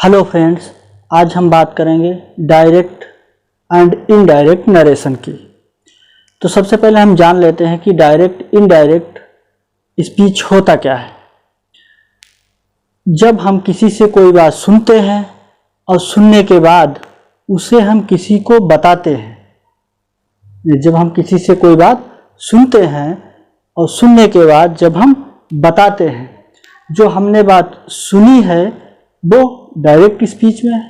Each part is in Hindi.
हेलो फ्रेंड्स, आज हम बात करेंगे डायरेक्ट एंड इनडायरेक्ट नरेशन की। तो सबसे पहले हम जान लेते हैं कि डायरेक्ट इनडायरेक्ट स्पीच होता क्या है। जब हम किसी से कोई बात सुनते हैं और सुनने के बाद उसे हम किसी को बताते हैं। जब हम किसी से कोई बात सुनते हैं और सुनने के बाद जब हम बताते हैं, जो हमने बात सुनी है वो डायरेक्ट स्पीच में है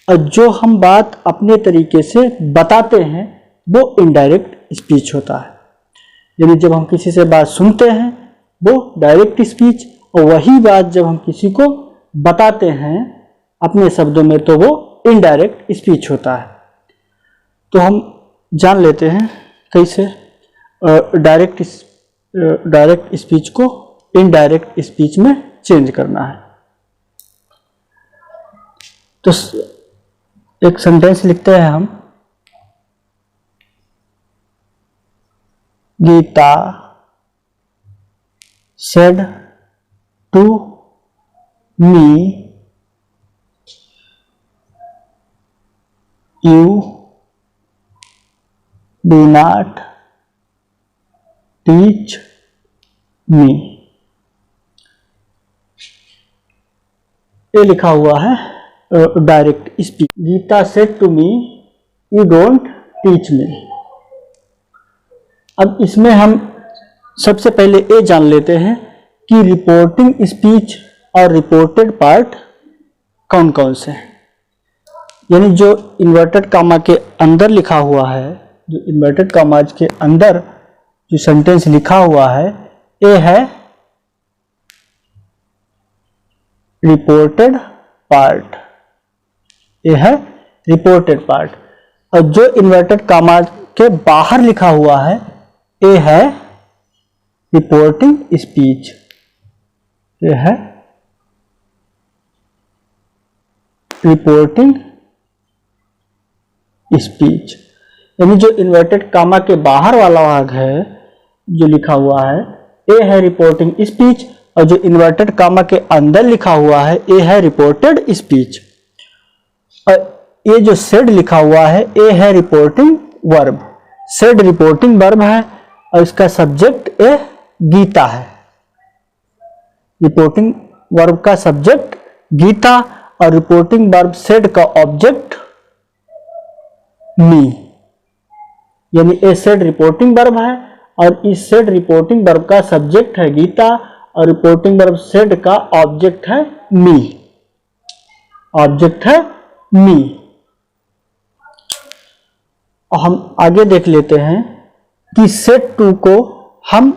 और जो हम बात अपने तरीके से बताते हैं वो इनडायरेक्ट स्पीच होता है। यानी जब हम किसी से बात सुनते हैं वो डायरेक्ट स्पीच, और वही बात जब हम किसी को बताते हैं अपने शब्दों में तो वो इनडायरेक्ट स्पीच होता है। तो हम जान लेते हैं कैसे डायरेक्ट स्पीच को इनडायरेक्ट स्पीच में चेंज करना है। तो एक सेंटेंस लिखते हैं हम, Gita said to me, you do not teach me। ये लिखा हुआ है direct speech. Gita said to me, you don't teach me. अब इसमें हम सबसे पहले ये जान लेते हैं कि रिपोर्टिंग स्पीच और रिपोर्टेड पार्ट कौन कौन से हैं। यानी जो इन्वर्टेड कामा के अंदर लिखा हुआ है, जो इन्वर्टेड कामाज के अंदर जो सेंटेंस लिखा हुआ है, ये है रिपोर्टेड पार्ट। ये है रिपोर्टेड पार्ट। और जो इन्वर्टेड कामा के बाहर लिखा हुआ है ये है रिपोर्टिंग स्पीच। ये है रिपोर्टिंग स्पीच। यानी जो इन्वर्टेड कामा के बाहर वाला भाग है जो लिखा हुआ है ये है रिपोर्टिंग स्पीच, और जो इन्वर्टेड कामा के अंदर लिखा हुआ है ये है रिपोर्टेड स्पीच। और ये जो सेड लिखा हुआ है ये है reporting verb. Said reporting verb है और इसका सब्जेक्ट ए गीता है। रिपोर्टिंग वर्ब का सब्जेक्ट गीता और रिपोर्टिंग वर्ब सेड का ऑब्जेक्ट मी। यानी ए सेड रिपोर्टिंग वर्ब है और इस सेड रिपोर्टिंग वर्ब का सब्जेक्ट है गीता और रिपोर्टिंग वर्ब सेड का ऑब्जेक्ट है मी। ऑब्जेक्ट है मी। और हम आगे देख लेते हैं कि सेड टू को हम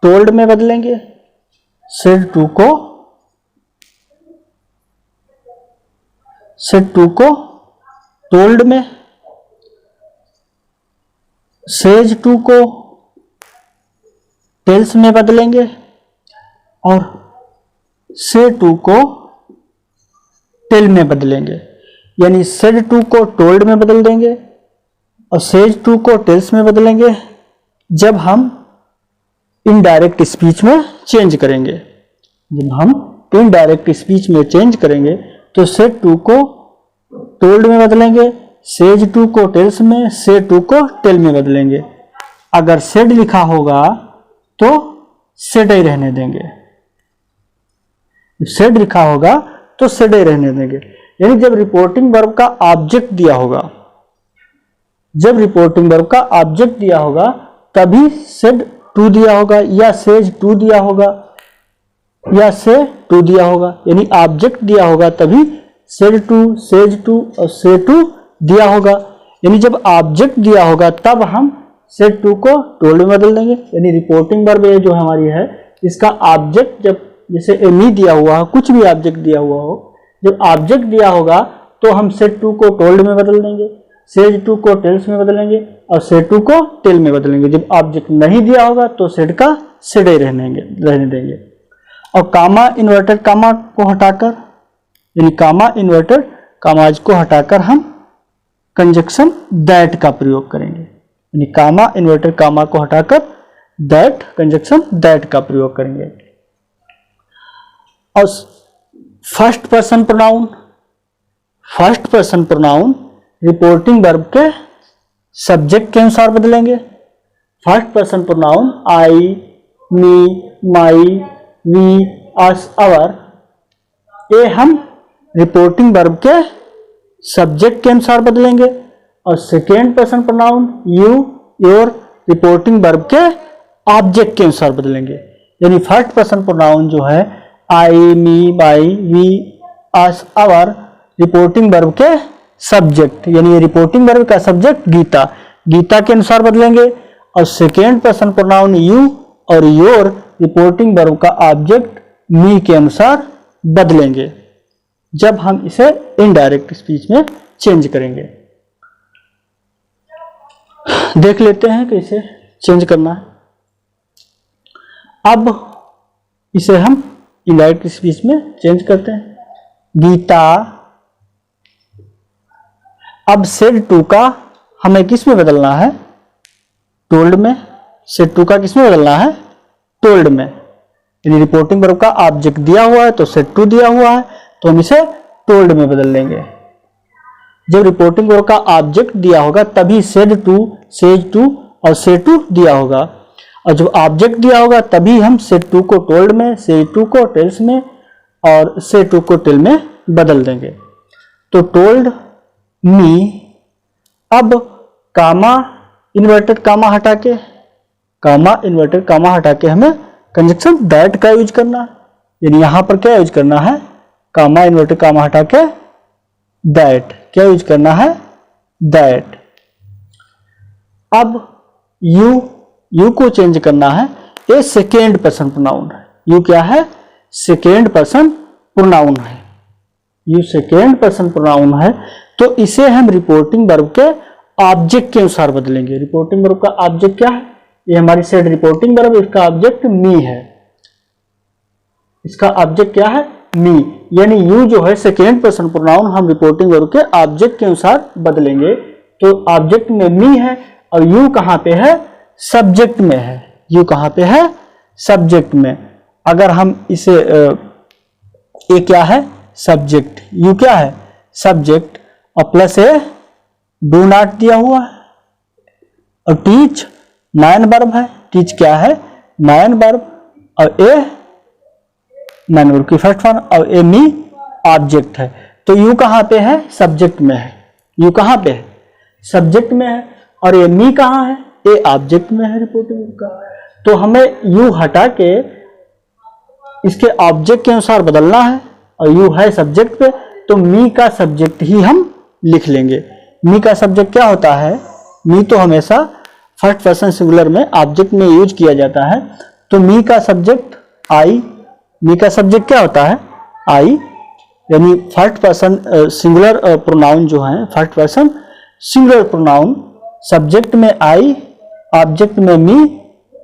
टोल्ड में बदलेंगे। सेड टू को टोल्ड में, सेज टू को टेल्स में बदलेंगे और से टू को टेल में बदलेंगे। यानी सेड टू को टोल्ड में बदल देंगे और सेज टू को टेल्स में बदलेंगे जब हम इनडायरेक्ट स्पीच में चेंज करेंगे। जब हम इनडायरेक्ट स्पीच में चेंज करेंगे तो सेड टू को टोल्ड में बदलेंगे, सेज टू को टेल्स में, से टू को टेल में बदलेंगे। अगर सेड लिखा होगा तो सेड ही रहने देंगे, सेड लिखा होगा तो सेड ही रहने देंगे। यानी जब रिपोर्टिंग वर्ब का ऑब्जेक्ट दिया होगा, जब रिपोर्टिंग वर्ब का ऑब्जेक्ट दिया होगा तभी सेड टू दिया होगा या सेज टू दिया होगा या से टू दिया होगा। यानी ऑब्जेक्ट दिया होगा तभी सेड टू, सेज टू और से टू दिया होगा। यानी जब ऑब्जेक्ट दिया होगा तब हम सेड टू को टोल्ड में बदल देंगे। यानी रिपोर्टिंग वर्ब ये जो हमारी है इसका ऑब्जेक्ट जब जैसे एमी दिया हुआ हो, कुछ भी ऑब्जेक्ट दिया हुआ हो, जब ऑब्जेक्ट दिया होगा तो हम सेड टू को टोल्ड में बदल देंगे, सेज टू को टेल्स में बदलेंगे और से टू को टेल में बदलेंगे। जब ऑब्जेक्ट नहीं दिया होगा तो सेड का सेड ही रहने देंगे। और कामा इन्वर्टेड कामा को हटाकर, यानी कामा इन्वर्टेड कामाज को हटाकर हम कंजक्शन दैट का प्रयोग करेंगे। यानी कामा इन्वर्टेड कामा को हटाकर दैट, कंजक्शन दैट का प्रयोग करेंगे। और first person pronoun first person pronoun reporting verb के सब्जेक्ट के अनुसार बदलेंगे। First person pronoun I, me, my, we, us, our, ये हम रिपोर्टिंग वर्ब के सब्जेक्ट के अनुसार बदलेंगे। और second person pronoun you, your, reporting verb के ऑब्जेक्ट के अनुसार बदलेंगे। यानी फर्स्ट पर्सन प्रोनाउन जो है I, me, my, we, us, our, reporting verb के सब्जेक्ट, यानी रिपोर्टिंग वर्ब का सब्जेक्ट गीता, गीता के अनुसार बदलेंगे। और सेकेंड पर्सन प्रोनाउन यू और योर रिपोर्टिंग वर्ब का ऑब्जेक्ट मी के अनुसार बदलेंगे जब हम इसे इनडायरेक्ट स्पीच में चेंज करेंगे। देख लेते हैं कैसे चेंज करना है। अब इसे हम इनडायरेक्ट स्पीच में चेंज करते हैं। गीता, अब सेड टू का हमें किस में बदलना है? टोल्ड में। सेड टू का किस में बदलना है? टोल्ड में। यानी रिपोर्टिंग वर्ब का ऑब्जेक्ट दिया हुआ है तो सेड टू दिया हुआ है तो हम इसे टोल्ड में बदल लेंगे। जब रिपोर्टिंग वर्ब का ऑब्जेक्ट दिया होगा तभी सेड टू, सेज टू और सेड टू दिया होगा, और जब ऑब्जेक्ट दिया होगा तभी हम सेड टू को टोल्ड में, सेज टू को टेल्स में और सेड टू को टेल में बदल देंगे। तो टोल्ड मी, अब कामा इन्वर्टेड कामा हटा के, कामा इन्वर्टेड कामा हटा के हमें कंजक्शन दैट का यूज करना है। यानी यहां पर क्या यूज करना है? कामा इन्वर्टेड कामा हटा के दैट, क्या यूज करना है? दैट। अब यू को चेंज करना है। ये सेकेंड पर्सन प्रोनाउन है। यू क्या है? सेकेंड पर्सन प्रोनाउन है। यू सेकेंड पर्सन प्रोनाउन है तो इसे हम रिपोर्टिंग वर्ब के ऑब्जेक्ट के अनुसार बदलेंगे। रिपोर्टिंग वर्ब का ऑब्जेक्ट क्या है? ये हमारी सेड रिपोर्टिंग वर्ब, इसका ऑब्जेक्ट मी है। इसका ऑब्जेक्ट क्या है? मी। यानी यू जो है सेकेंड पर्सन प्रोनाउन हम रिपोर्टिंग वर्ब के ऑब्जेक्ट के अनुसार बदलेंगे। तो ऑब्जेक्ट में मी है और यू कहां पे है? सब्जेक्ट में है। यू कहां पे है? सब्जेक्ट में। अगर हम इसे ये क्या है? सब्जेक्ट। यू क्या है? सब्जेक्ट। और प्लस ए डू नॉट दिया हुआ है और टीच मैन वर्ब है। टीच क्या है? Main verb. और ए मैन वर्ब की फर्स्ट फॉर्म और ए मी ऑब्जेक्ट है। तो यू कहां पे है? सब्जेक्ट में है। यू कहां पे है? सब्जेक्ट में है। और ए मी कहां है? ए ऑब्जेक्ट में है रिपोर्टिंग वर्ब का। तो हमें यू हटा के इसके ऑब्जेक्ट के अनुसार बदलना है और यू है सब्जेक्ट पे तो मी का सब्जेक्ट ही हम लिख लेंगे। मी का सब्जेक्ट क्या होता है? मी तो हमेशा फर्स्ट पर्सन सिंगुलर में ऑब्जेक्ट में यूज किया जाता है। तो मी का सब्जेक्ट आई। मी का सब्जेक्ट क्या होता है? आई। यानी फर्स्ट पर्सन सिंगुलर प्रोनाउन जो है, first person singular pronoun subject में आई, ऑब्जेक्ट में मी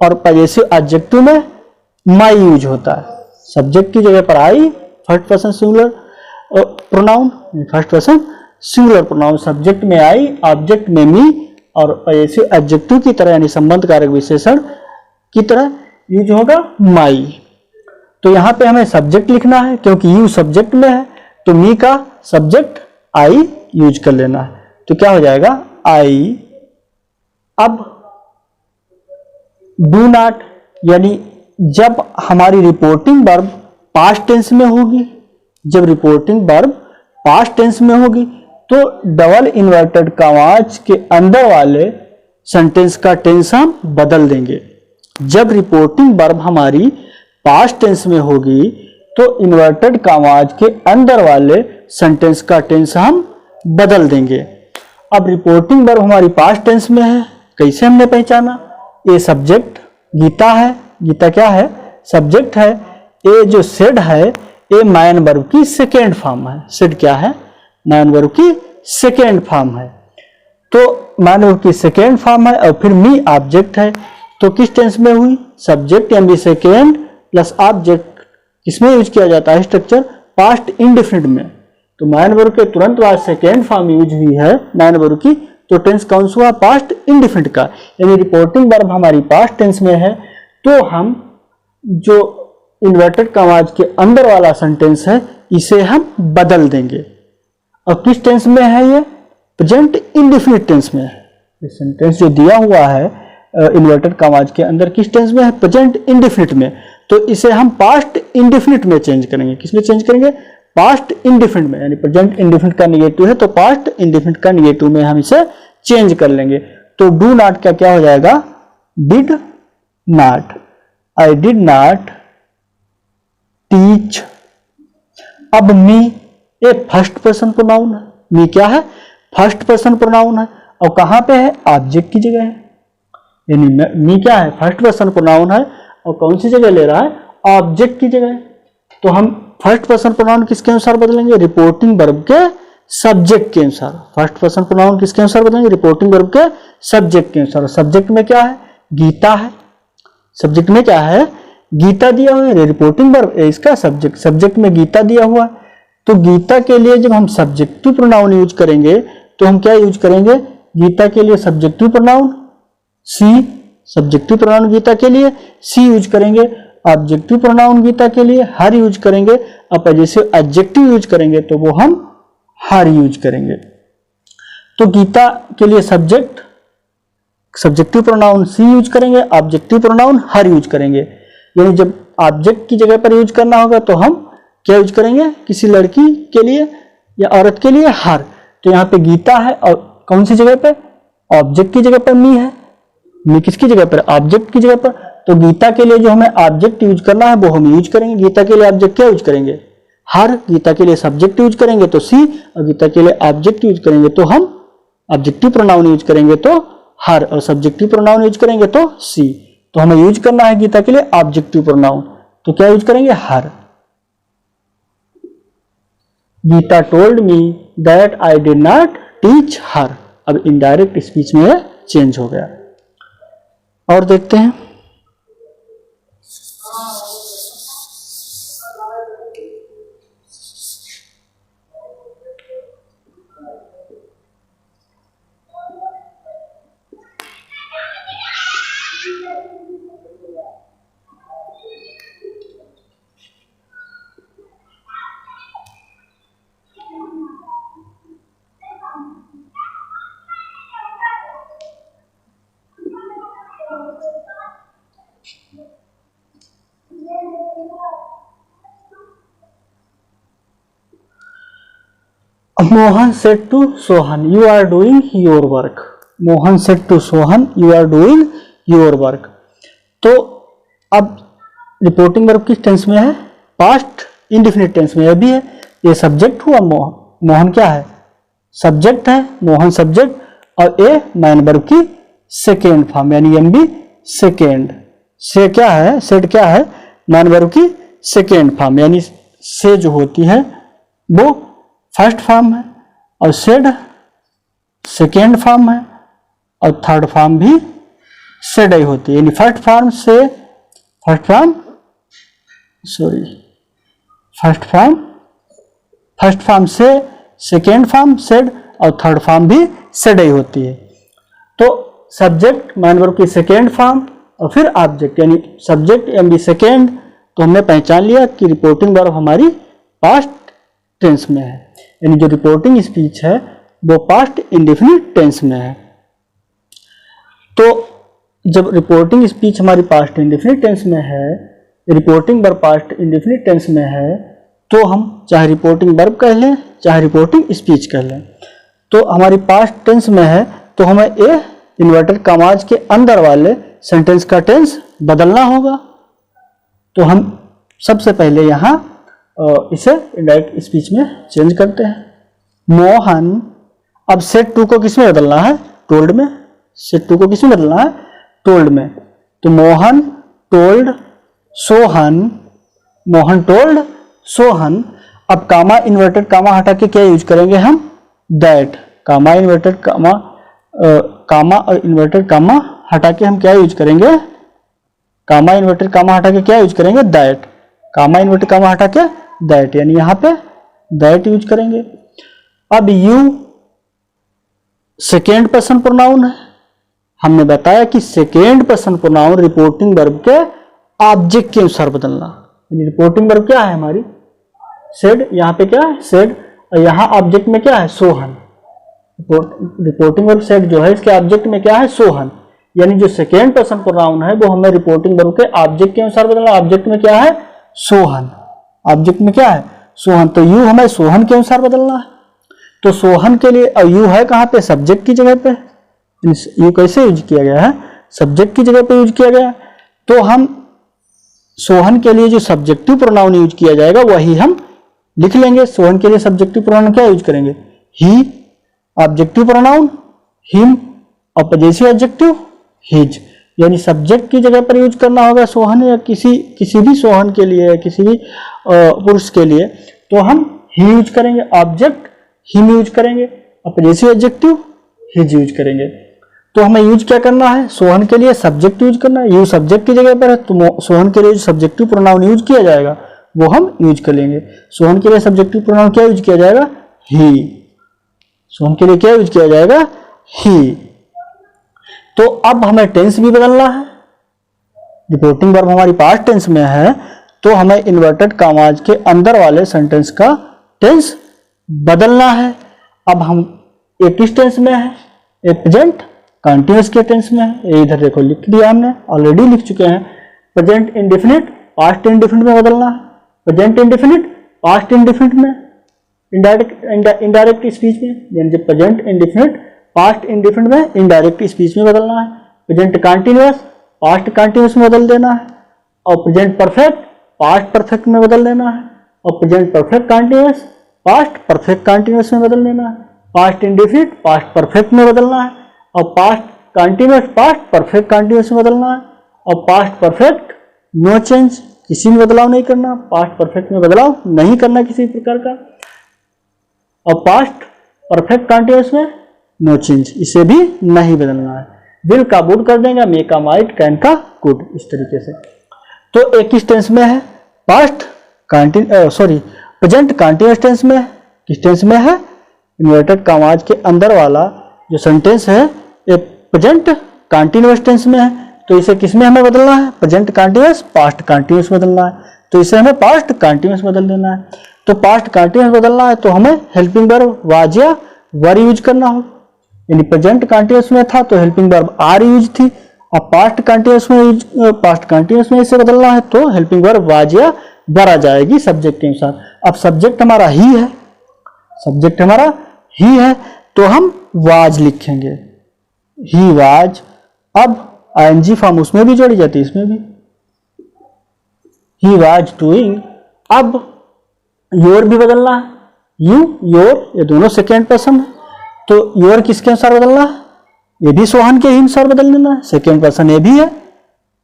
और पजेसिव एडजेक्टिव में माई यूज होता है। सब्जेक्ट की जगह पर I, first person singular pronoun, first person singular pronoun subject में आई, ऑब्जेक्ट में मी और पजेसिव एडजेक्टिव की तरह यानी संबंध कारक विशेषण की तरह यूज होगा माई। तो यहां पे हमें सब्जेक्ट लिखना है क्योंकि यू सब्जेक्ट में है तो मी का सब्जेक्ट आई यूज कर लेना है। तो क्या हो जाएगा? आई। अब डू नॉट, यानी जब हमारी रिपोर्टिंग वर्ब पास्ट टेंस में होगी, जब रिपोर्टिंग वर्ब पास्ट टेंस में होगी तो डबल इन्वर्टेड कॉमास के अंदर वाले सेंटेंस का टेंस हम बदल देंगे। जब रिपोर्टिंग वर्ब हमारी पास्ट टेंस में होगी तो इन्वर्टेड कॉमास के अंदर वाले सेंटेंस का टेंस हम बदल देंगे। अब रिपोर्टिंग वर्ब हमारी पास्ट टेंस में है, कैसे हमने पहचाना? ये सब्जेक्ट गीता है। गीता क्या है? सब्जेक्ट है। ये जो सेड है ये मैन वर्ब की सेकेंड फॉर्म है। सेड क्या है? मैन वर्ब की सेकेंड फॉर्म है। तो मैन वर्ब की सेकेंड फॉर्म है और फिर मी ऑब्जेक्ट है। तो किस टेंस में हुई? सब्जेक्ट यानी सेकेंड प्लस ऑब्जेक्ट। किसमें यूज किया जाता है स्ट्रक्चर? पास्ट इंडेफिनिट में। तो मैन वर्ब के तुरंत बाद सेकेंड फॉर्म यूज हुई है मैन वर्ब की, तो टेंस कौन सा हुआ? पास्ट इंडेफिनिट का। यानी रिपोर्टिंग वर्ब हमारी पास्ट टेंस में है तो हम जो इन्वर्टेड कॉमास के अंदर वाला सेंटेंस है इसे हम बदल देंगे। और किस टेंस में है ये? प्रेजेंट इंडेफिनिट टेंस में है। ये सेंटेंस जो दिया हुआ है इन्वर्टेड कॉमास के अंदर किस टेंस में है? प्रेजेंट इंडेफिनिट में। तो इसे हम पास्ट इंडेफिनिट में चेंज करेंगे। किसमें चेंज करेंगे? पास्ट इंडेफिनिट में, यानी प्रेजेंट इंडेफिनिट का निगेटिव है तो पास्ट इंडेफिनिट का निगेटिव में हम इसे चेंज कर लेंगे। तो डू नॉट का क्या हो जाएगा? Did not. I did not teach. अब मी ये फर्स्ट पर्सन प्रोनाउन है। मी क्या है? फर्स्ट पर्सन प्रोनाउन है और कहां पे है? ऑब्जेक्ट की जगह है। यानी मी क्या है? फर्स्ट पर्सन प्रोनाउन है और कौन सी जगह ले रहा है? ऑब्जेक्ट की जगह। तो हम फर्स्ट पर्सन प्रोनाउन किसके अनुसार बदलेंगे? रिपोर्टिंग वर्ब के सब्जेक्ट के अनुसार। फर्स्ट पर्सन प्रोनाउन किसके अनुसार बदलेंगे? रिपोर्टिंग वर्ब के सब्जेक्ट के अनुसार। सब्जेक्ट में क्या है? गीता है। सब्जेक्ट में क्या है? गीता दिया हुआ है। रिपोर्टिंग वर्ब इसका सब्जेक्ट, सब्जेक्ट में गीता दिया हुआ है। तो गीता के लिए जब हम सब्जेक्टिव प्रोनाउन यूज करेंगे तो हम क्या यूज करेंगे? गीता के लिए सब्जेक्टिव प्रोनाउन सी, सब्जेक्टिव प्रोनाउन गीता के लिए सी यूज करेंगे। ऑब्जेक्टिव प्रोनाउन गीता के लिए हर यूज करेंगे। अब जैसे एडजेक्टिव यूज करेंगे तो वो हम हर यूज करेंगे। तो गीता के लिए सब्जेक्ट सब्जेक्टिव प्रोनाउन सी यूज करेंगे, ऑब्जेक्टिव प्रोनाउन हर यूज करेंगे। यानी जब ऑब्जेक्ट की जगह पर यूज करना होगा तो हम क्या यूज करेंगे? किसी लड़की के लिए या औरत के लिए हर। तो यहाँ पे गीता है और कौन सी जगह पे? ऑब्जेक्ट की जगह पर मी है। मी किसकी जगह पर? ऑब्जेक्ट की जगह पर। तो गीता के लिए जो हमें ऑब्जेक्ट यूज करना है वो हम यूज करेंगे। गीता के लिए ऑब्जेक्ट क्या यूज करेंगे? हर। गीता के लिए सब्जेक्ट यूज करेंगे तो सी, और गीता के लिए ऑब्जेक्ट यूज करेंगे तो हम ऑब्जेक्टिव प्रोनाउन यूज करेंगे तो हर, और सब्जेक्टिव प्रोनाउन यूज करेंगे तो सी। तो हमें यूज करना है गीता के लिए ऑब्जेक्टिव प्रोनाउन, तो क्या यूज करेंगे? Her. Gita told me that I did not teach her. अब इनडायरेक्ट स्पीच में चेंज हो गया। और देखते हैं Mohan said to Sohan you are doing your work. Mohan said to Sohan you are doing your work. तो अब रिपोर्टिंग वर्ब किस टेंस में है? पास्ट इंडेफिनिट टेंस में अभी है। ये सब्जेक्ट हुआ मोहन। मोहन क्या है? सब्जेक्ट है। मोहन सब्जेक्ट और ए मैन वर्ब की सेकेंड फॉर्म, यानी एम बी सेकेंड। से क्या है? सेड क्या है? मैन वर्ब की सेकेंड फॉर्म, यानी से जो होती है वो फर्स्ट फॉर्म है और सेड सेकेंड फॉर्म है और थर्ड फॉर्म भी सेड ही होती है। यानी फर्स्ट फॉर्म से सेकेंड फॉर्म सेड और थर्ड फॉर्म भी सेड ही होती है। तो सब्जेक्ट मैन वर्ब की सेकेंड फॉर्म और फिर ऑब्जेक्ट, यानी सब्जेक्ट एम बी सेकेंड। तो हमने पहचान लिया कि रिपोर्टिंग वर्ब हमारी पास्ट टेंस में है, यानी जो रिपोर्टिंग स्पीच है वो पास्ट इंडेफिनिट टेंस में है। तो जब रिपोर्टिंग स्पीच हमारी पास्ट इंडेफिनिट टेंस में है, reporting verb past indefinite tense में है, तो हम चाहे रिपोर्टिंग वर्ब कह लें चाहे रिपोर्टिंग स्पीच कह लें, तो हमारी पास्ट टेंस में है तो हमें ए इन्वर्टेड कॉमास के अंदर वाले सेंटेंस का टेंस बदलना होगा। तो हम सबसे पहले यहाँ इसे इनडायरेक्ट स्पीच में चेंज करते हैं। मोहन, अब सेड टू को किस में बदलना है? टोल्ड में। सेड टू को किस में बदलना है? टोल्ड में। तो मोहन टोल्ड सोहन, मोहन टोल्ड सोहन। अब कामा इन्वर्टेड कामा हटा के क्या यूज करेंगे हम? दैट। कामा इन्वर्टेड कामा कामा और इन्वर्टेड कामा हटा के हम क्या यूज करेंगे? कामा इन्वर्टेड कामा हटा के क्या यूज करेंगे? दैट। कामा इन्वर्टेड कामा हटा के दैट, यानी यहां पे दैट यूज करेंगे। अब यू सेकेंड पर्सन प्रोनाउन है। हमने बताया कि second person pronoun reporting verb के ऑब्जेक्ट के अनुसार बदलना। यानी रिपोर्टिंग वर्ब क्या है हमारी? सेड। यहां पे क्या है? सेड। और यहाँ ऑब्जेक्ट में क्या है, सोहन। रिपोर्टिंग वर्ब सेट जो है इसके ऑब्जेक्ट में क्या है, सोहन। यानी जो सेकेंड पर्सन प्रोनाउन है वो हमें रिपोर्टिंग वर्ब के ऑब्जेक्ट के अनुसार बदलना। ऑब्जेक्ट में क्या है, सोहन। ऑब्जेक्ट में क्या है, सोहन। तो यू हमें सोहन के अनुसार बदलना है। तो सोहन के लिए यू है कहाँ पे, सब्जेक्ट की जगह पे। यू कैसे यूज किया गया है, सब्जेक्ट की जगह पे यूज किया गया है। तो हम सोहन के लिए जो सब्जेक्टिव प्रोनाउन यूज किया जाएगा वही हम लिख लेंगे। सोहन के लिए सब्जेक्टिव प्रोनाउन क्या यूज करेंगे, ही। ऑब्जेक्टिव प्रोनाउन हिम और पजेसिव एडजेक्टिव हिज। यानी सब्जेक्ट की जगह पर यूज करना होगा सोहन, या किसी भी सोहन के लिए या किसी भी पुरुष के लिए तो हम ही यूज करेंगे, ऑब्जेक्ट हिम यूज करेंगे और पजेसिव एडजेक्टिव हिज यूज करेंगे। तो हमें यूज क्या करना है, सोहन के लिए सब्जेक्ट यूज करना है। यू सब्जेक्ट की जगह पर है तो सोहन के लिए जो सब्जेक्टिव प्रोनाउन यूज किया जाएगा वो हम यूज कर लेंगे। सोहन के लिए सब्जेक्टिव प्रोनाउन क्या यूज किया जाएगा, ही। सोहन के लिए क्या यूज किया जाएगा, ही। तो अब हमें टेंस भी बदलना है। रिपोर्टिंग वर्ब हमारी पास्ट टेंस में है तो हमें इन्वर्टेड कॉमास के अंदर वाले सेंटेंस का टेंस बदलना है। अब हम एक किस टेंस में है, एक प्रेजेंट कंटिन्यूअस के टेंस में है। ये इधर देखो लिख दिया हमने, ऑलरेडी लिख चुके हैं। प्रेजेंट इंडेफिनिट पास्ट इंडेफिनिट में बदलना है। प्रेजेंट इंडेफिनिट पास्ट इंडेफिनिट में, इनडायरेक्ट स्पीच में। यानी जब प्रेजेंट इंडेफिनिट पास्ट इंडेफिनिट में इनडायरेक्ट स्पीच में बदलना है। प्रेजेंट कंटिन्यूअस पास्ट कंटिन्यूअस में बदल देना है। और प्रेजेंट परफेक्ट पास्ट परफेक्ट में बदल देना है। और present perfect continuous past perfect continuous में बदल देना है। पास्ट इंडेफिनिट पास्ट परफेक्ट में बदलना है। और past continuous past perfect continuous में बदलना है। और पास्ट परफेक्ट नो चेंज, किसी में बदलाव नहीं करना। पास्ट परफेक्ट में बदलाव नहीं करना किसी प्रकार का। और पास्ट परफेक्ट कंटिन्यूअस में नो चेंज, इसे भी नहीं बदलना है। विल का वुड कर देंगे, मे का माइट, कैन का कुड, इस तरीके से। तो एक किस टेंस में है, पास्ट प्रेजेंट कंटिन्यूअस टेंस में है। किस टेंस में है, इन्वर्टेड कॉमास के अंदर वाला जो सेंटेंस है एक प्रेजेंट कंटिन्यूअस टेंस में है। तो इसे किस में हमें बदलना है, प्रेजेंट कंटिन्यूअस पास्ट कंटिन्यूअस बदलना है। तो इसे हमें पास्ट कंटिन्यूअस बदल देना है। तो पास्ट कंटिन्यूअस बदलना है तो हमें हेल्पिंग वर्ब वाज या वर यूज करना होगा। यानी प्रेजेंट कंटिन्यूअस में था तो हेल्पिंग वर्ब आर यूज थी। अब पास्ट कंटिन्यूअस में इसे बदलना है तो हेल्पिंग वर्ब वाज या वर आ जाएगी सब्जेक्ट के अनुसार। अब सब्जेक्ट हमारा ही है, सब्जेक्ट हमारा ही है तो हम वाज लिखेंगे, ही वाज। अब आईएनजी फॉर्म उसमें भी जोड़ी जाती है, इसमें भी ही वाज डूइंग। अब योर भी बदलना है, यू योर ये दोनों सेकेंड पर्सन है तो योर किसके अनुसार बदलना है, ये भी सोहन के ही अनुसार बदल देना है। सेकेंड पर्सन ये भी है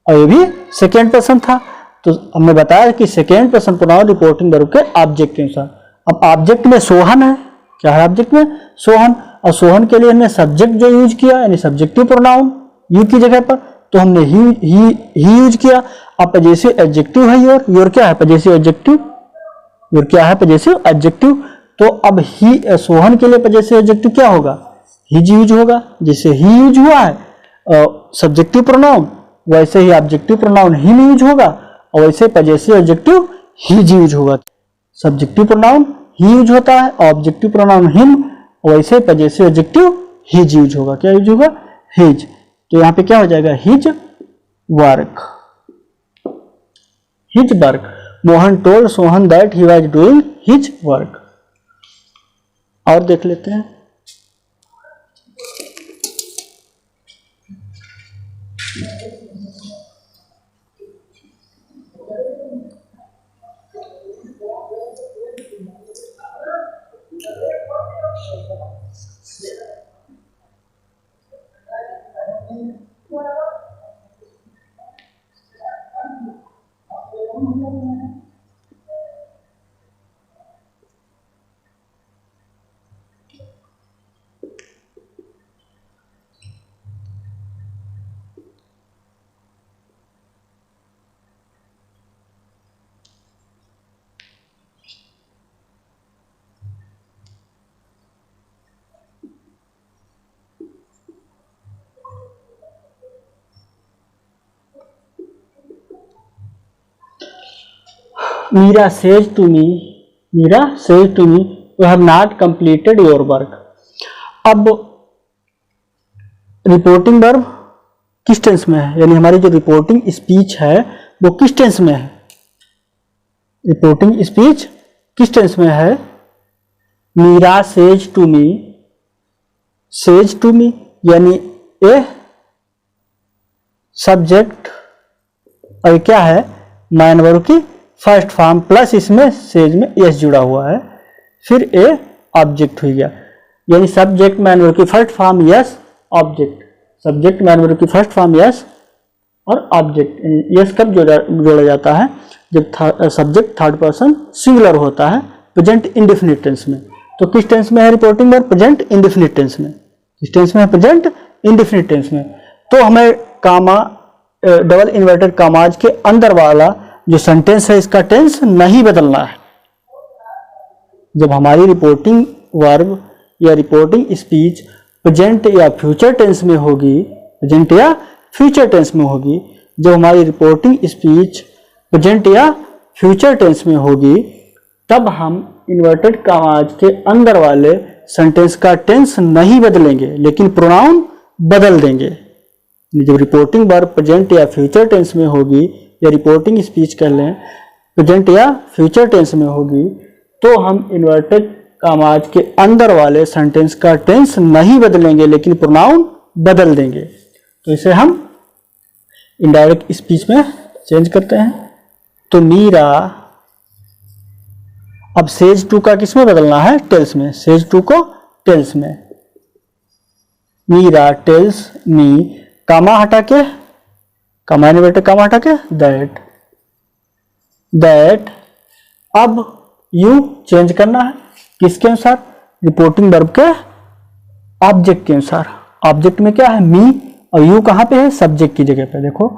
और ये भी सेकेंड पर्सन था। तो हमने बताया कि second person pronoun reporting verb के ऑब्जेक्ट के अनुसार। अब ऑब्जेक्ट में सोहन है, क्या है ऑब्जेक्ट में, सोहन। और सोहन के लिए हमने सब्जेक्ट जो यूज किया यानी सब्जेक्टिव प्रोनाउन यू की जगह पर तो हमने ही यूज किया। अब पजेसिव एडजेक्टिव है योर, योर क्या है पजेसिव एडजेक्टिव, योर क्या है पजेसिव एडजेक्टिव। तो अब ही सोहन के लिए पजेसिव एडजेक्टिव क्या होगा, हिज यूज होगा। जैसे ही यूज हुआ है सब्जेक्टिव प्रोनाउन वैसे ही ऑब्जेक्टिव प्रोनाउन हिम यूज होगा और वैसे पजेसिव एडजेक्टिव हिज यूज होगा। सब्जेक्टिव प्रोनाउन ही यूज होता है, ऑब्जेक्टिव प्रोनाउन हिम, वैसे पजेसिव एडजेक्टिव हिज यूज होगा। क्या यूज होगा, हिज। तो यहाँ पे क्या हो जाएगा, his work, his work. Mohan told Sohan that he was doing his work. और देख लेते हैं, Meera says to me you have not completed your work. अब रिपोर्टिंग वर्ब किस टेंस में है, यानी हमारी जो रिपोर्टिंग स्पीच है वो किस टेंस में है, रिपोर्टिंग स्पीच किस टेंस में है। Meera says to me, says to me यानी ए सब्जेक्ट और क्या है मैन वर्ब की फर्स्ट फॉर्म प्लस इसमें सेज में यस जुड़ा हुआ है, फिर ए ऑब्जेक्ट हो गया, यानी सब्जेक्ट मैन वर्ब की first form s object, subject main verb की फर्स्ट फॉर्म यस और ऑब्जेक्ट। यस कब जोड़ा जाता है, जब सब्जेक्ट थर्ड पर्सन सिंगुलर होता है प्रेजेंट इंडेफिनिट टेंस में। तो किस टेंस में है reporting verb, present indefinite tense में। किस टेंस में है, प्रेजेंट इंडेफिनिट टेंस में। तो हमें कामा डबल इन्वर्टेड कामाज के अंदर वाला जो सेंटेंस है इसका टेंस नहीं बदलना है। जब हमारी रिपोर्टिंग वर्ब या रिपोर्टिंग स्पीच प्रेजेंट या फ्यूचर टेंस में होगी, प्रेजेंट या फ्यूचर टेंस में होगी, जब हमारी रिपोर्टिंग स्पीच प्रेजेंट या फ्यूचर टेंस में होगी, तब हम इन्वर्टेड कामाज के अंदर वाले सेंटेंस का टेंस नहीं बदलेंगे लेकिन प्रोनाउन बदल देंगे। जब रिपोर्टिंग वर्ब प्रेजेंट या फ्यूचर टेंस में होगी या रिपोर्टिंग स्पीच कर लें प्रेजेंट या फ्यूचर टेंस में होगी, तो हम इन्वर्टेड कामाज के अंदर वाले सेंटेंस का टेंस नहीं बदलेंगे लेकिन प्रोनाउन बदल देंगे। तो इसे हम इनडायरेक्ट स्पीच में चेंज करते हैं। तो मीरा, अब सेज टू का किसमें बदलना है, टेल्स में, सेज टू को टेल्स में। मीरा टेल्स मी, कामा हटा के, कामा इन्वर्टेड कामा हटा के दैट, दैट अब यू चेंज करना है किसके अनुसार, रिपोर्टिंग वर्ब के ऑब्जेक्ट के अनुसार। ऑब्जेक्ट में क्या है मी और यू कहां पे है, सब्जेक्ट की जगह पे। देखो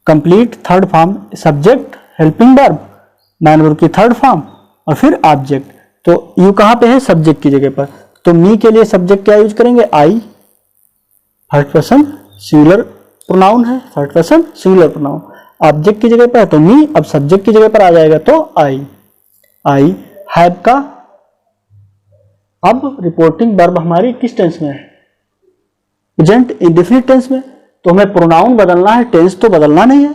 complete third form subject helping verb man verb की थर्ड फॉर्म और फिर ऑब्जेक्ट। तो यू कहां पे है, सब्जेक्ट की जगह पर। तो मी के लिए सब्जेक्ट क्या यूज करेंगे, आई, थर्ड पर्सन सिंगुलर प्रोनाउन है, third person singular pronoun. Object की जगह पर है तो मी, अब सब्जेक्ट की जगह पर आ जाएगा तो आई। आई हैव का, अब रिपोर्टिंग वर्ब हमारी किस टेंस में है, प्रेजेंट इंडेफिनिट टेंस में। तो हमें प्रोनाउन बदलना है, टेंस तो बदलना नहीं है।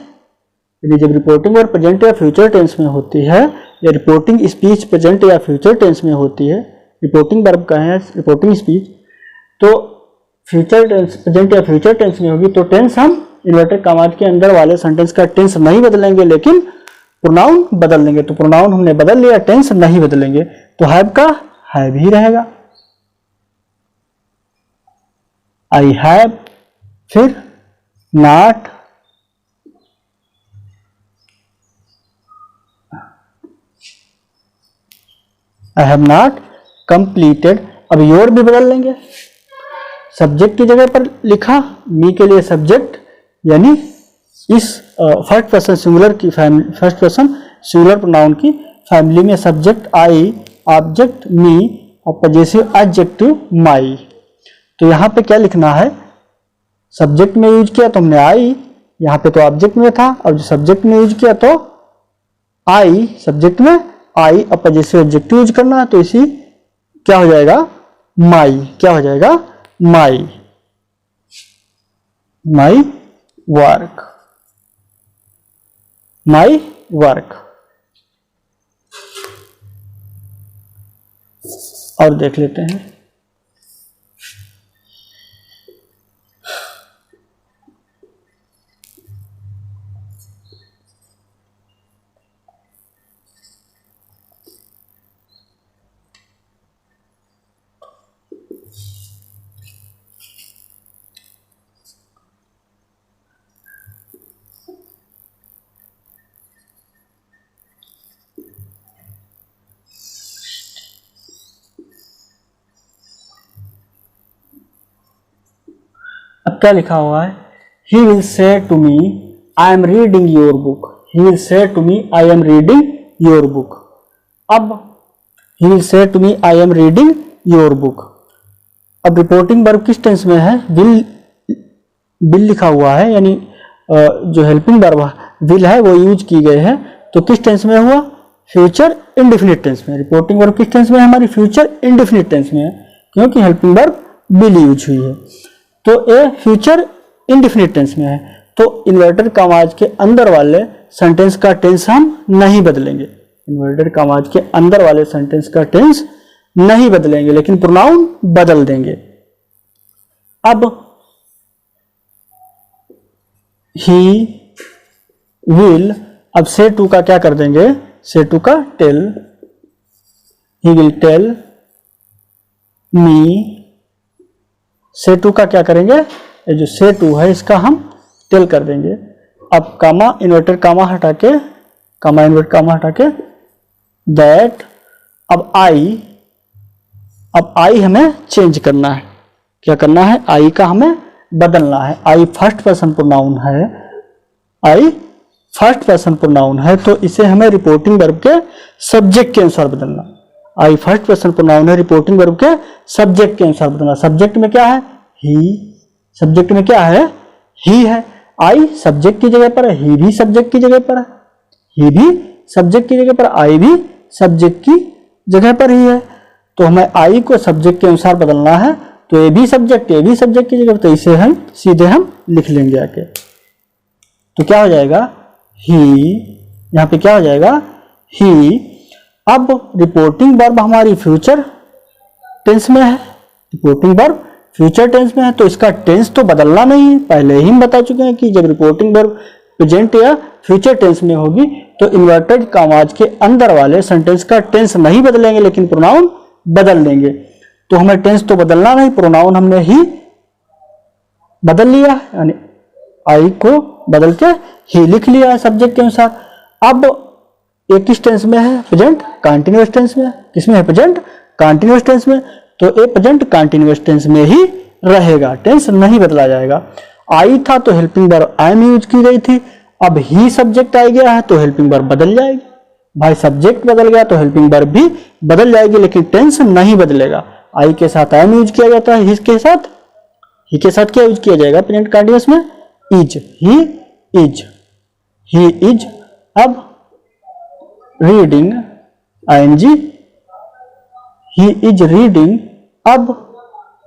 यानी जब रिपोर्टिंग वर्ब प्रेजेंट या फ्यूचर टेंस में होती है या रिपोर्टिंग स्पीच प्रेजेंट या फ्यूचर टेंस में होती है, रिपोर्टिंग वर्ब का है रिपोर्टिंग स्पीच, तो फ्यूचर टेंस प्रेजेंट या फ्यूचर टेंस में होगी तो टेंस हम इन्वर्टेड कामाज के अंदर वाले सेंटेंस का टेंस नहीं बदलेंगे लेकिन प्रोनाउन बदल देंगे। तो प्रोनाउन हमने बदल लिया, टेंस नहीं बदलेंगे। तो हैव का हैव ही रहेगा, आई हैव, फिर not, I have not completed. अब योर भी बदल लेंगे, सब्जेक्ट की जगह पर लिखा मी के लिए सब्जेक्ट, यानी इस फर्स्ट पर्सन सिंगुलर की family, first person singular pronoun की फैमिली में सब्जेक्ट आई, ऑब्जेक्ट मी और पजेसिव एडजेक्टिव माई। तो यहाँ पे क्या लिखना है, सब्जेक्ट में यूज किया तो हमने आई, यहाँ पे तो ऑब्जेक्ट में था, अब जो सब्जेक्ट में यूज किया तो आई, सब्जेक्ट में आई और पजेसिव एडजेक्टिव यूज करना है। तो इसी क्या हो जाएगा, माई, क्या हो जाएगा, माई, माई वर्क, माई वर्क। और देख लेते हैं, अब क्या लिखा हुआ है, he will say to me I am reading your book, he will say to me I am reading your book. अब he will say to me I am reading your book. अब रिपोर्टिंग वर्ब किस टेंस में है, विल, विल लिखा हुआ है, यानी जो हेल्पिंग वर्ब विल है वो यूज की गई है, तो किस टेंस में हुआ, फ्यूचर इंडेफिनिट टेंस में। रिपोर्टिंग वर्ब किस टेंस में है हमारी? फ्यूचर इंडेफिनिट टेंस में है, क्योंकि हेल्पिंग वर्ब विल यूज हुई है। तो ए फ्यूचर इंडेफिनिट टेंस में है, तो इन्वर्टेड कॉमास के अंदर वाले सेंटेंस का टेंस हम नहीं बदलेंगे। इन्वर्टेड कॉमास के अंदर वाले सेंटेंस का टेंस नहीं बदलेंगे, लेकिन प्रोनाउन बदल देंगे। अब ही विल, अब से टू का क्या कर देंगे? से टू का tell, he will tell me. Say to का क्या करेंगे? ये जो से टू है इसका हम टेल कर देंगे। अब कामा इन्वर्टेड कामा हटा के, कामा इन्वर्टेड कामा हटा के दैट, अब आई हमें चेंज करना है। क्या करना है? आई का हमें बदलना है। आई फर्स्ट पर्सन प्रोनाउन है, आई फर्स्ट पर्सन प्रोनाउन है, तो इसे हमें रिपोर्टिंग वर्ब के सब्जेक्ट के अनुसार बदलना। आई फर्स्ट पर्सन प्रोनाउन है, रिपोर्टिंग वर्ब के सब्जेक्ट के अनुसार बदलना। सब्जेक्ट में क्या है? ही। सब्जेक्ट में क्या है? ही है। आई सब्जेक्ट की जगह पर है, ही भी सब्जेक्ट की जगह पर है, ही भी सब्जेक्ट की जगह पर, आई भी सब्जेक्ट की जगह पर ही है। तो हमें आई को सब्जेक्ट के अनुसार बदलना है, तो ए भी सब्जेक्ट की जगह पर, तो इसे हम सीधे हम लिख लेंगे आके। तो क्या हो जाएगा? ही, यहां पे क्या हो जाएगा? ही। अब रिपोर्टिंग वर्ब हमारी फ्यूचर टेंस में है, रिपोर्टिंग वर्ब फ्यूचर टेंस में है, तो इसका टेंस तो बदलना नहीं है। पहले ही हम बता चुके हैं कि जब रिपोर्टिंग वर्ब प्रेजेंट या फ्यूचर टेंस में होगी तो इन्वर्टेड कॉमास के अंदर वाले सेंटेंस का टेंस नहीं बदलेंगे, लेकिन प्रोनाउन बदल देंगे। तो हमें टेंस तो बदलना नहीं, प्रोनाउन हमने ही बदल लिया, यानी आई को बदल के ही लिख लिया है सब्जेक्ट के अनुसार। अब एक किस टेंस में है? प्रेजेंट कंटीन्यूअस टेंस में। किसमें है? प्रेजेंट कंटीन्यूअस टेंस में। तो ए प्रेजेंट कंटीन्यूअस टेंस में ही रहेगा, टेंस नहीं बदला जाएगा। आई था तो हेल्पिंग वर्ब एम यूज की गई थी, अब ही सब्जेक्ट आ गया है तो हेल्पिंग वर्ब बदल जाएगी। भाई सब्जेक्ट बदल गया तो हेल्पिंग वर्ब भी बदल जाएगी, लेकिन टेंस नहीं बदलेगा। आई के साथ एम यूज किया जाता है, ही के साथ क्या यूज किया जाएगा प्रेजेंट कंटीन्यूअस में? Is, he is. अब reading I N G, he is reading. अब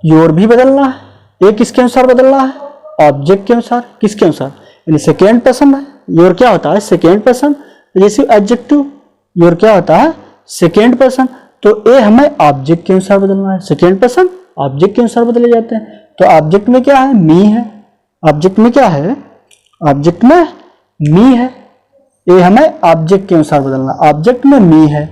योर भी बदलना है, एक किसके अनुसार बदलना है? ऑब्जेक्ट के अनुसार। किसके अनुसार? यानी सेकेंड पर्सन है, योर क्या होता है? Second person. जैसे एडजेक्टिव, योर क्या होता है? Second person. तो ए हमें ऑब्जेक्ट के अनुसार बदलना है, सेकेंड पर्सन ऑब्जेक्ट के अनुसार बदले जाते हैं। तो ऑब्जेक्ट में क्या है? मी है। ऑब्जेक्ट में क्या है? ऑब्जेक्ट में मी है। ए हमें ऑब्जेक्ट के अनुसार बदलना, ऑब्जेक्ट में मी है।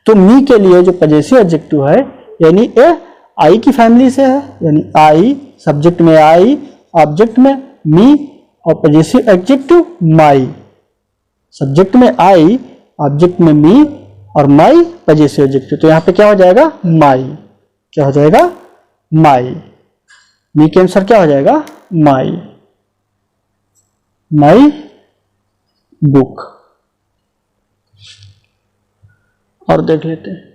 तो मी के लिए जो पजेसिव एडजेक्टिव है, यानी ए आई की फैमिली से है, यानी आई सब्जेक्ट में आई, ऑब्जेक्ट में मी और पजेसिव एडजेक्टिव माई। सब्जेक्ट में आई, ऑब्जेक्ट में मी और माई पजेसिव एडजेक्टिव। तो यहां पे क्या हो जाएगा? माई। क्या हो जाएगा? माई। मी के अनुसार क्या हो जाएगा? माई, माई बुक। और देख लेते हैं।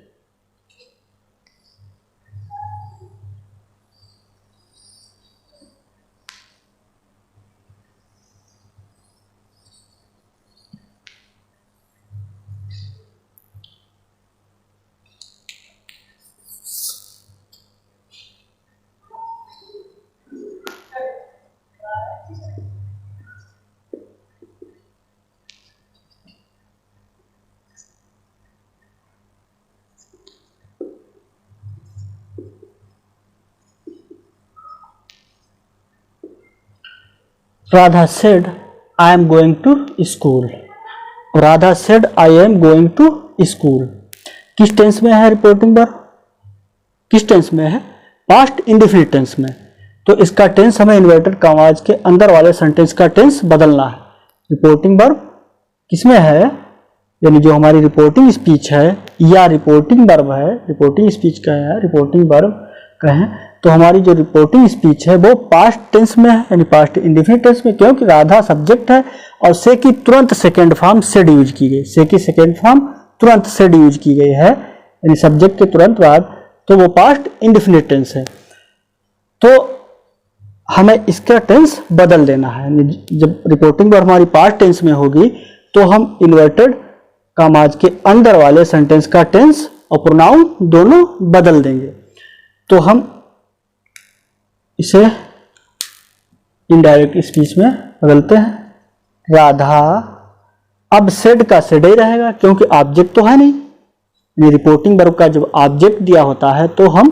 Radha said, I am going to school. Radha said, I am going to school. किस टेंस में है रिपोर्टिंग वर्ब? किस टेंस में है? पास्ट इंडेफिनिट टेंस में। तो इसका टेंस हमें इन्वर्टेड कॉमास के अंदर वाले सेंटेंस का टेंस बदलना है। रिपोर्टिंग वर्ब किसमें है? यानी जो हमारी रिपोर्टिंग स्पीच है या रिपोर्टिंग वर्ब है, रिपोर्टिंग स्पीच का है, रिपोर्टिंग वर्ब कहें तो हमारी जो रिपोर्टिंग स्पीच है वो पास्ट टेंस में है, यानी पास्ट इंडेफिनिट टेंस में, क्योंकि राधा सब्जेक्ट है और से की तुरंत सेकेंड फॉर्म सेड यूज की गई। से की सेकेंड फॉर्म तुरंत सेड यूज की गई है, यानी सब्जेक्ट के तुरंत बाद, तो वो पास्ट इंडेफिनिट टेंस है। तो हमें इसका टेंस बदल देना है। जब रिपोर्टिंग वर्ब हमारी पास्ट टेंस में होगी तो हम इन्वर्टेड कामाज के अंदर वाले सेंटेंस का टेंस और प्रोनाउन दोनों बदल देंगे। तो हम इसे इनडायरेक्ट स्पीच में बदलते हैं। राधा, अब सेड का सेड ही रहेगा क्योंकि ऑब्जेक्ट तो है नहीं। ये रिपोर्टिंग वर्ब का जब ऑब्जेक्ट दिया होता है तो हम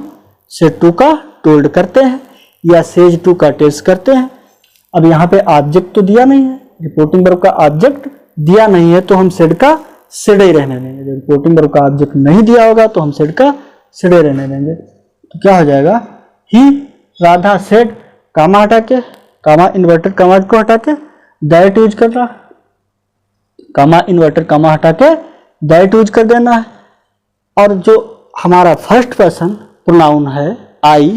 सेड टू का टोल्ड करते हैं या सेज टू का टेल्स करते हैं। अब यहाँ पे ऑब्जेक्ट तो दिया नहीं है, रिपोर्टिंग वर्ब का ऑब्जेक्ट दिया नहीं है तो हम सेड का सेड ही रहने देंगे। जब रिपोर्टिंग वर्ब का ऑब्जेक्ट नहीं दिया होगा तो हम सेड का सेड ही रहने देंगे। तो क्या हो जाएगा, ही राधा सेड, कामा हटा के, कामा इन्वर्टेड कामा को हटा के दैट यूज कर रहा, कामा इन्वर्टेड कामा हटा के दैट यूज कर देना है। और जो हमारा फर्स्ट पर्सन प्रोनाउन है आई,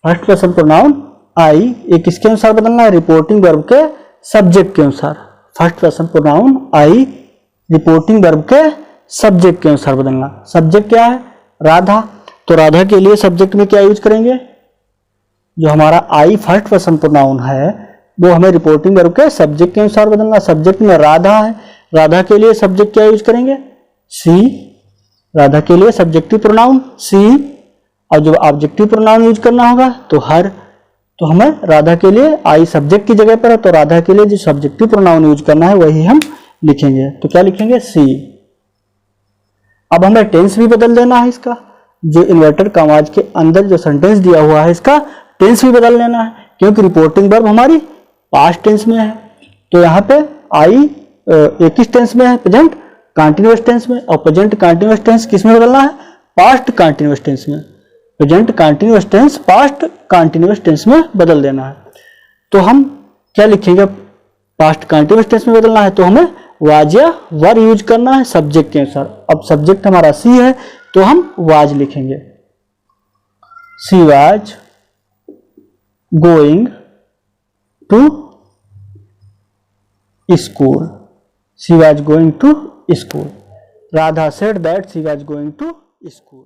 फर्स्ट पर्सन प्रोनाउन आई, ये किसके अनुसार बदलना है, रिपोर्टिंग वर्ब के सब्जेक्ट के अनुसार। फर्स्ट पर्सन प्रोनाउन आई रिपोर्टिंग वर्ब के सब्जेक्ट के अनुसार बदलना। सब्जेक्ट क्या है, राधा, तो राधा के लिए सब्जेक्ट में क्या यूज करेंगे, जो हमारा आई फर्स्ट पर्सन प्रोनाउन है वो हमें रिपोर्टिंग वर्ब के सब्जेक्ट के अनुसार बदलना। सब्जेक्ट में राधा है, राधा के लिए सब्जेक्ट क्या यूज करेंगे, सी, राधा के लिए सब्जेक्टिव प्रोनाउन सी। और जब ऑब्जेक्टिव प्रोनाउन यूज करना होगा तो हर, तो हमें राधा के लिए आई सब्जेक्ट की जगह पर है तो राधा के लिए जो सब्जेक्टिव प्रोनाउन यूज करना है वही हम लिखेंगे। तो क्या लिखेंगे, सी। अब हमें टेंस भी बदल देना है इसका, जो इन्वर्टेड कामाज के अंदर जो सेंटेंस दिया हुआ है इसका टेंस भी बदल लेना है क्योंकि रिपोर्टिंग वर्ब हमारी पास्ट टेंस में है। तो यहाँ पे आई किस टेंस में है, प्रेजेंट कंटीन्यूअस टेंस में। और प्रेजेंट कंटीन्यूअस टेंस किस में बदलना है, पास्ट कंटीन्यूअस टेंस में। Present continuous tense past continuous tense में बदल देना है। तो हम क्या लिखेंगे, पास्ट कंटीन्यूअस टेंस में बदलना है तो हमें वाज या वर यूज करना है सब्जेक्ट के अनुसार। अब सब्जेक्ट हमारा सी है तो हम वाज लिखेंगे। She was going to school, she was going to school. Radha said that she was going to school.